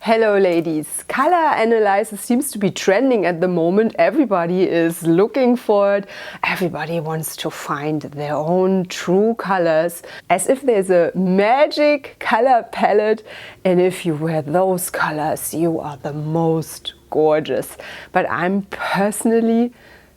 Hello ladies, color analysis seems to be trending at the moment. Everybody is looking for it. Everybody wants to find their own true colors, as if there's a magic color palette, and if you wear those colors you are the most gorgeous. But I'm personally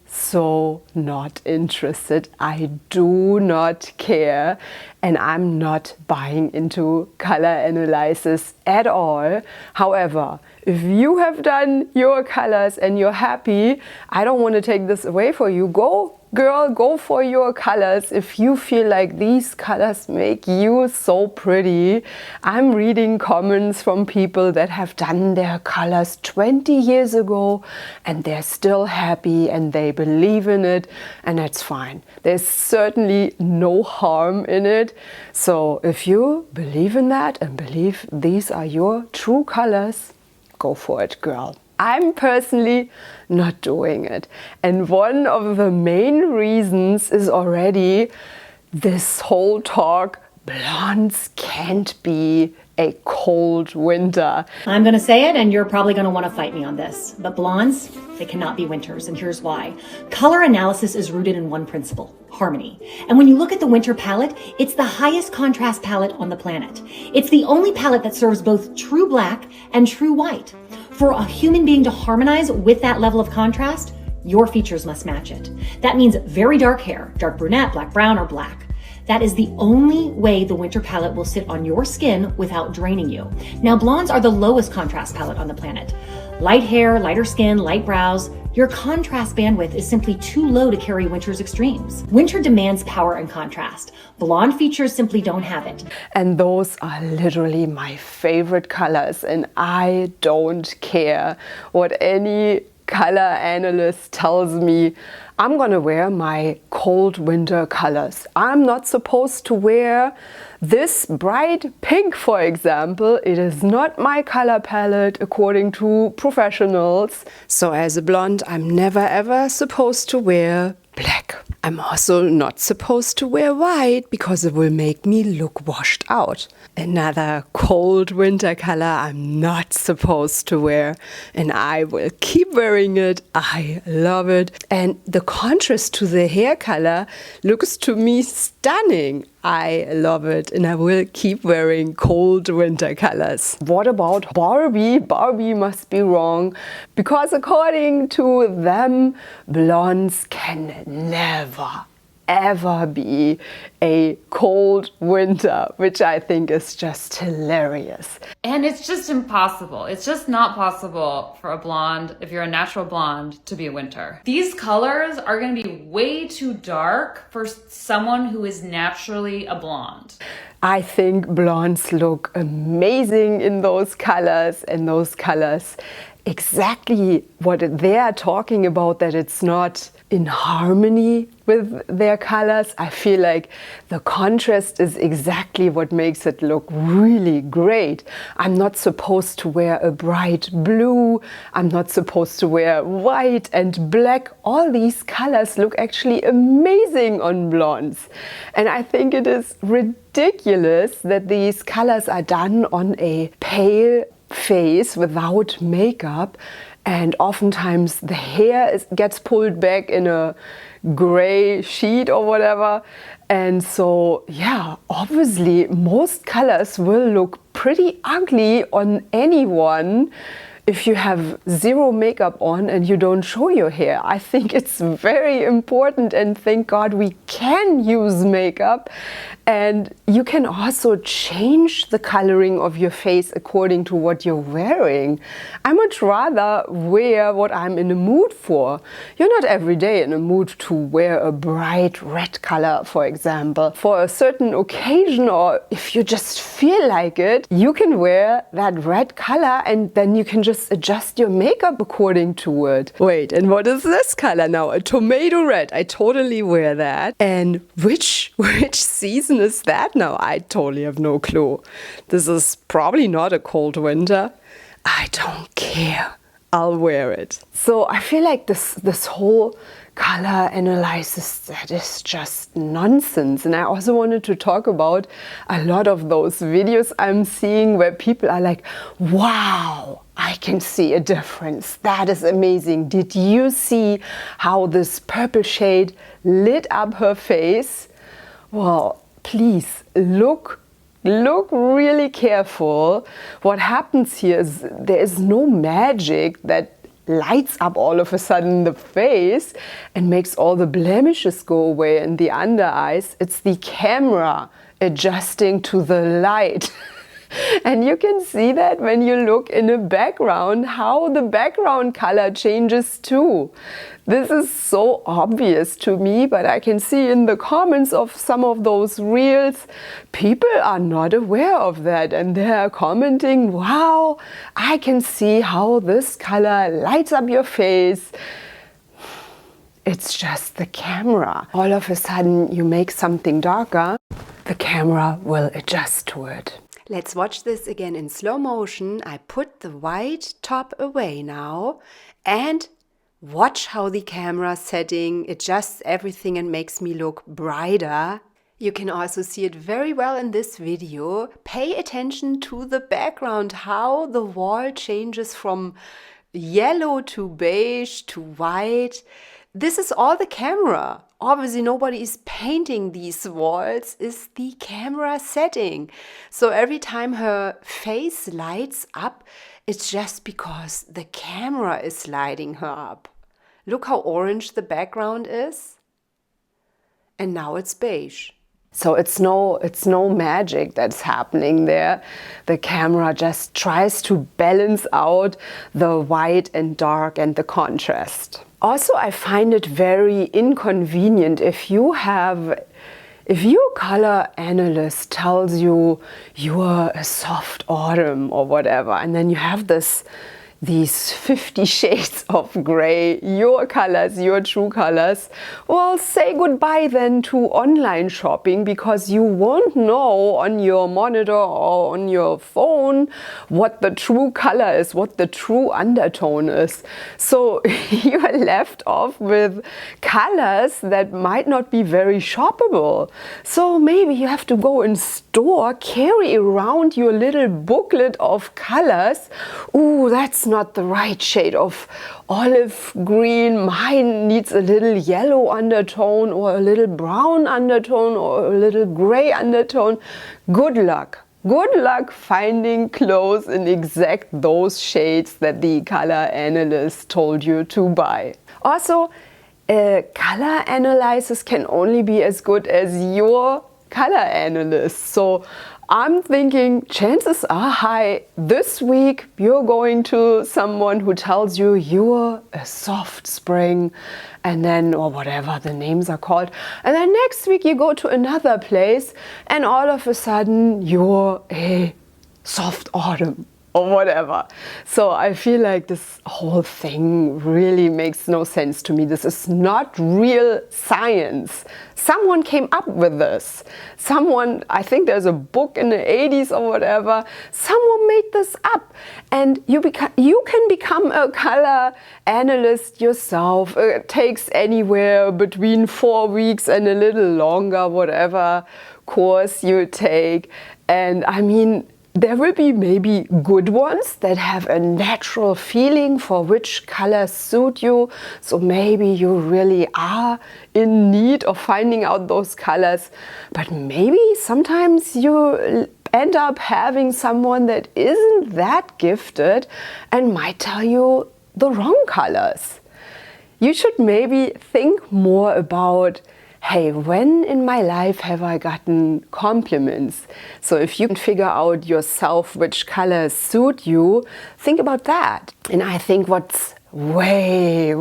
so not interested. I do not care, and I'm not buying into color analysis at all. However, if you have done your colors and you're happy, I don't want to take this away for you. Go girl, go for your colors if you feel like these colors make you so pretty. I'm reading comments from people that have done their colors 20 years ago and they're still happy and they believe in it, and that's fine. There's certainly no harm in it. So if you believe in that and believe these are your true colors, go for it, girl. I'm personally not doing it. And one of the main reasons is already this whole talk, blondes can't be a cold winter. I'm going to say it, and you're probably going to want to fight me on this, but blondes, they cannot be winters, and here's why. Color analysis is rooted in one principle: harmony. And when you look at the winter palette, it's the highest contrast palette on the planet. It's the only palette that serves both true black and true white. For a human being to harmonize with that level of contrast, your features must match it. That means very dark hair, dark brunette, black brown, or black. That is the only way the winter palette will sit on your skin without draining you. Now, blondes are the lowest contrast palette on the planet. Light hair, lighter skin, light brows. Your contrast bandwidth is simply too low to carry winter's extremes. Winter demands power and contrast. Blonde features simply don't have it. And those are literally my favorite colors, and I don't care what any color analyst tells me. I'm gonna wear my cold winter colors. I'm not supposed to wear this bright pink, for example. It is not my color palette according to professionals. So as a blonde, I'm never ever supposed to wear black. I'm also not supposed to wear white because it will make me look washed out. Another cold winter color I'm not supposed to wear, and I will keep wearing it. I love it. And the contrast to the hair color looks to me stunning. I love it, and I will keep wearing cold winter colors. What about Barbie? Barbie must be wrong, because according to them, blondes can never ever be a cold winter, which I think is just hilarious. And it's just impossible. It's just not possible for a blonde, if you're a natural blonde, to be a winter. These colors are going to be way too dark for someone who is naturally a blonde. I think blondes look amazing in those colors, and those colors exactly what they are talking about, that it's not in harmony with their colors. I feel like the contrast is exactly what makes it look really great. I'm not supposed to wear a bright blue. I'm not supposed to wear white and black. All these colors look actually amazing on blondes. And I think it is ridiculous that these colors are done on a pale face without makeup, and oftentimes the hair gets pulled back in a gray sheet or whatever. And so yeah, obviously most colors will look pretty ugly on anyone if you have zero makeup on and you don't show your hair. I think it's very important, and thank God we can use makeup, and you can also change the coloring of your face according to what you're wearing. I much rather wear what I'm in the mood for. You're not every day in a mood to wear a bright red color, for example. For a certain occasion, or if you just feel like it, you can wear that red color, and then you can just adjust your makeup according to it. Wait, and what is this color now? A tomato red. I totally wear that. And which season is that now? I totally have no clue. This is probably not a cold winter. I don't care. I'll wear it. So I feel like this whole color analysis, that is just nonsense. And I also wanted to talk about a lot of those videos I'm seeing where people are like, wow, I can see a difference. That is amazing. Did you see how this purple shade lit up her face? Well, please look really careful. What happens here is there is no magic that lights up all of a sudden the face and makes all the blemishes go away in the under eyes. It's the camera adjusting to the light. And you can see that when you look in a background, how the background color changes too. This is so obvious to me, but I can see in the comments of some of those reels, people are not aware of that and they're commenting, wow, I can see how this color lights up your face. It's just the camera. All of a sudden you make something darker, the camera will adjust to it. Let's watch this again in slow motion. I put the white top away now and watch how the camera setting adjusts everything and makes me look brighter. You can also see it very well in this video. Pay attention to the background, how the wall changes from yellow to beige to white. This is all the camera. Obviously nobody is painting these walls, it's the camera setting. So every time her face lights up, it's just because the camera is lighting her up. Look how orange the background is. And now it's beige. So it's no magic that's happening there. The camera just tries to balance out the white and dark and the contrast. Also, I find it very inconvenient if your color analyst tells you are a soft autumn or whatever, and then you have these 50 shades of gray, your colors, your true colors. Well, say goodbye then to online shopping, because you won't know on your monitor or on your phone what the true color is, what the true undertone is. So you are left off with colors that might not be very shoppable. So maybe you have to go in store, carry around your little booklet of colors. Ooh, that's not the right shade of olive green. Mine needs a little yellow undertone or a little brown undertone or a little gray undertone. Good luck. Good luck finding clothes in exact those shades that the color analyst told you to buy. Also, color analysis can only be as good as your color analyst. So I'm thinking chances are high this week you're going to someone who tells you you're a soft spring, and then, or whatever the names are called, and then next week you go to another place and all of a sudden you're a soft autumn or whatever. So I feel like this whole thing really makes no sense to me. This is not real science. Someone came up with this. Someone, I think there's a book in the 80s or whatever, someone made this up. And you can become a color analyst yourself. It takes anywhere between 4 weeks and a little longer, whatever course you take. And I mean, there will be maybe good ones that have a natural feeling for which colors suit you. So maybe you really are in need of finding out those colors. But maybe sometimes you end up having someone that isn't that gifted and might tell you the wrong colors. You should maybe think more about, hey, when in my life have I gotten compliments? So if you can figure out yourself which colors suit you, think about that. And I think what's way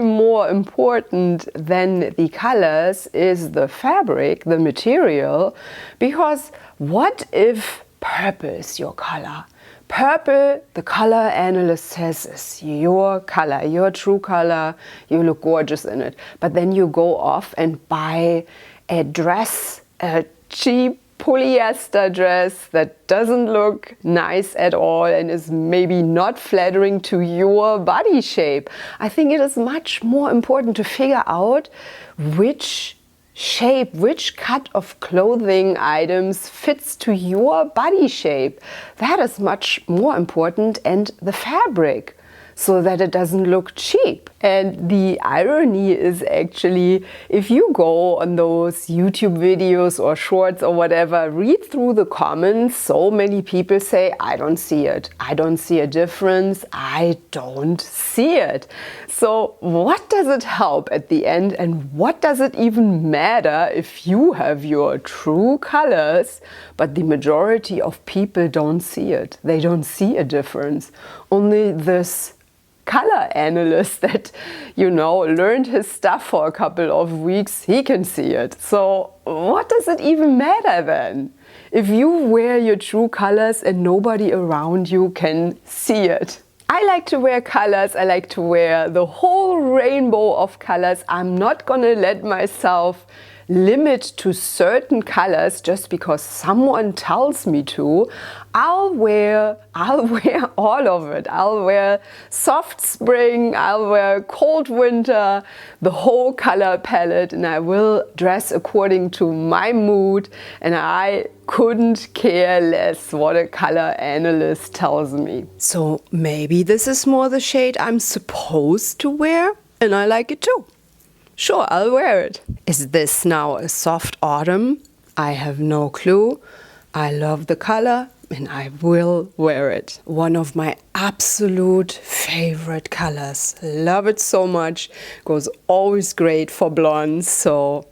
more important than the colors is the fabric, the material, because what if purple is your color? Purple, the color analyst says, is your color, your true color. You look gorgeous in it. But then you go off and buy a dress, a cheap polyester dress that doesn't look nice at all and is maybe not flattering to your body shape. I think it is much more important to figure out which shape, which cut of clothing items fits to your body shape. That is much more important, and the fabric, so that it doesn't look cheap. And the irony is actually, if you go on those YouTube videos or shorts or whatever, read through the comments, so many people say, I don't see it. I don't see a difference. I don't see it. So what does it help at the end, and what does it even matter if you have your true colors, but the majority of people don't see it? They don't see a difference. Only this color analyst that, learned his stuff for a couple of weeks, he can see it. So what does it even matter then? If you wear your true colors and nobody around you can see it. I like to wear colors. I like to wear the whole rainbow of colors. I'm not gonna let myself limit to certain colors just because someone tells me to. I'll wear all of it. I'll wear soft spring, I'll wear cold winter, the whole color palette, and I will dress according to my mood, and I couldn't care less what a color analyst tells me. So maybe this is more the shade I'm supposed to wear, and I like it too. Sure, I'll wear it. Is this now a soft autumn? I have no clue. I love the color and I will wear it. One of my absolute favorite colors. Love it so much. Goes always great for blondes, so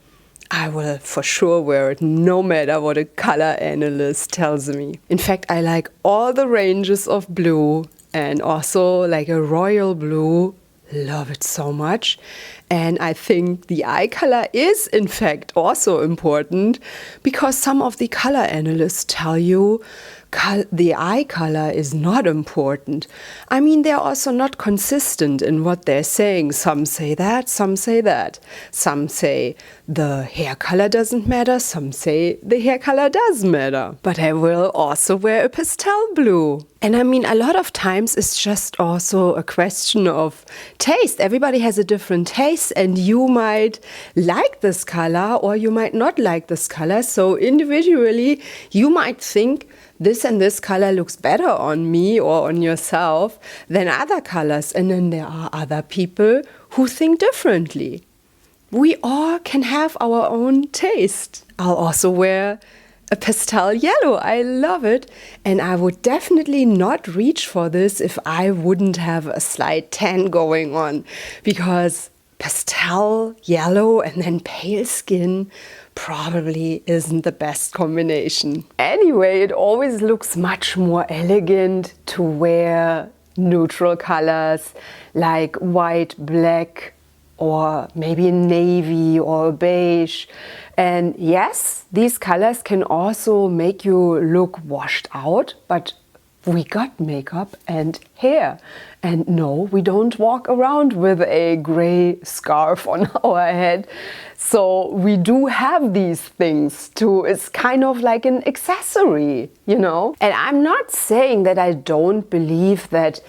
I will for sure wear it no matter what a color analyst tells me. In fact, I like all the ranges of blue, and also like a royal blue. Love it so much. And I think the eye color is in fact also important, because some of the color analysts tell you the eye color is not important. I mean, they're also not consistent in what they're saying. Some say that, some say that. Some say the hair color doesn't matter, some say the hair color does matter. But I will also wear a pastel blue. And I mean, a lot of times it's just also a question of taste. Everybody has a different taste, and you might like this color or you might not like this color. So individually, you might think this and this color looks better on me or on yourself than other colors. And then there are other people who think differently. We all can have our own taste. I'll also wear a pastel yellow. I love it. And I would definitely not reach for this if I wouldn't have a slight tan going on, because pastel yellow and then pale skin probably isn't the best combination. Anyway, it always looks much more elegant to wear neutral colors like white, black, or maybe a navy or a beige. And yes, these colors can also make you look washed out, but we got makeup and hair. And no, we don't walk around with a gray scarf on our head. So we do have these things too. It's kind of like an accessory, And I'm not saying that I don't believe that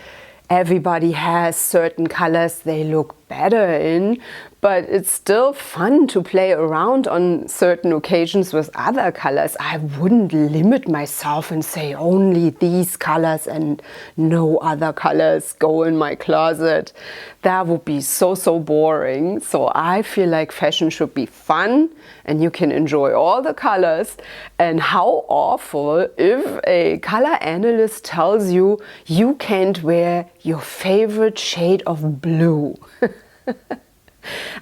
everybody has certain colors they look better in, but it's still fun to play around on certain occasions with other colors. I wouldn't limit myself and say only these colors and no other colors go in my closet. That would be so boring. So I feel like fashion should be fun and you can enjoy all the colors. And how awful if a color analyst tells you you can't wear your favorite shade of blue.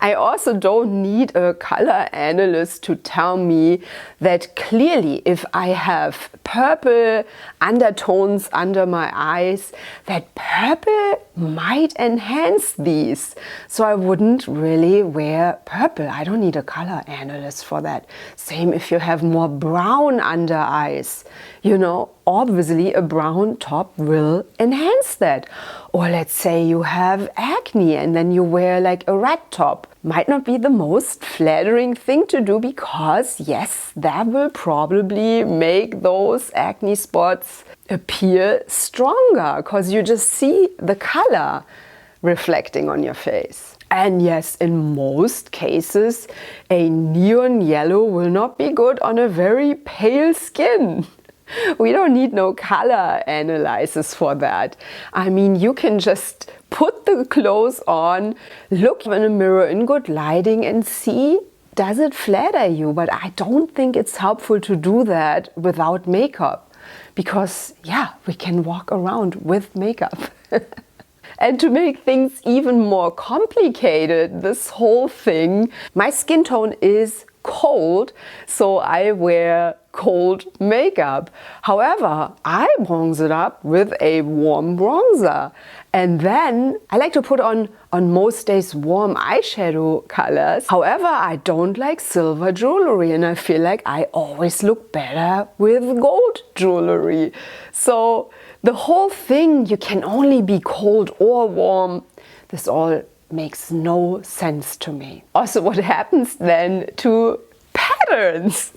I also don't need a color analyst to tell me that clearly if I have purple undertones under my eyes, that purple might enhance these. So I wouldn't really wear purple. I don't need a color analyst for that. Same if you have more brown under eyes. Obviously a brown top will enhance that. Or let's say you have acne and then you wear like a red top. might not be the most flattering thing to do, because yes, that will probably make those acne spots appear stronger because you just see the color reflecting on your face. And yes, in most cases, a neon yellow will not be good on a very pale skin. We don't need no color analysis for that. I mean, you can just put the clothes on, look in a mirror in good lighting and see, does it flatter you? But I don't think it's helpful to do that without makeup, because yeah, we can walk around with makeup. And to make things even more complicated, this whole thing, my skin tone is cold, so I wear cold makeup. However, I bronze it up with a warm bronzer. And then I like to put on most days warm eyeshadow colors. However, I don't like silver jewelry, and I feel like I always look better with gold jewelry. So the whole thing, you can only be cold or warm. This all makes no sense to me. Also, what happens then to patterns?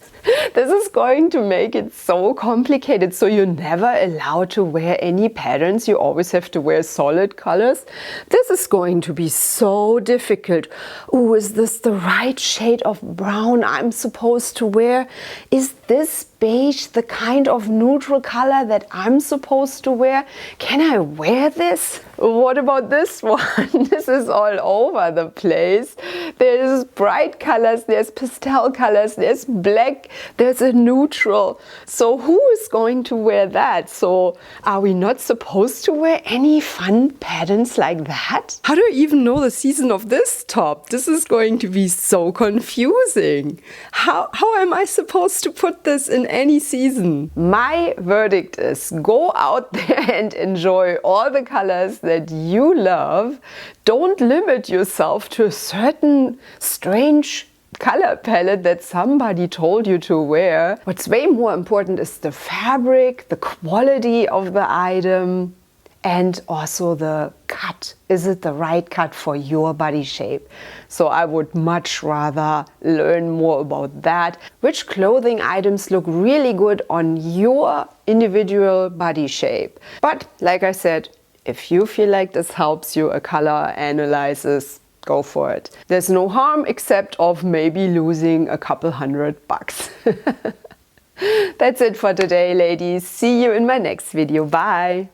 This is going to make it so complicated. So you're never allowed to wear any patterns. You always have to wear solid colors. This is going to be so difficult. Oh, is this the right shade of brown I'm supposed to wear? Is this beige the kind of neutral color that I'm supposed to wear? Can I wear this? What about this one? This is all over the place. There's bright colors, there's pastel colors, there's black, there's a neutral. So who is going to wear that? So are we not supposed to wear any fun patterns like that? How do I even know the season of this top? This is going to be so confusing. How am I supposed to put this in any season? My verdict is go out there and enjoy all the colors that you love. Don't limit yourself to a certain strange color palette that somebody told you to wear. What's way more important is the fabric, the quality of the item, and also the cut. Is it the right cut for your body shape? So I would much rather learn more about that. Which clothing items look really good on your individual body shape? But like I said, if you feel like this helps you, a color analysis, go for it. There's no harm except of maybe losing a couple $100. That's it for today, ladies. See you in my next video. Bye.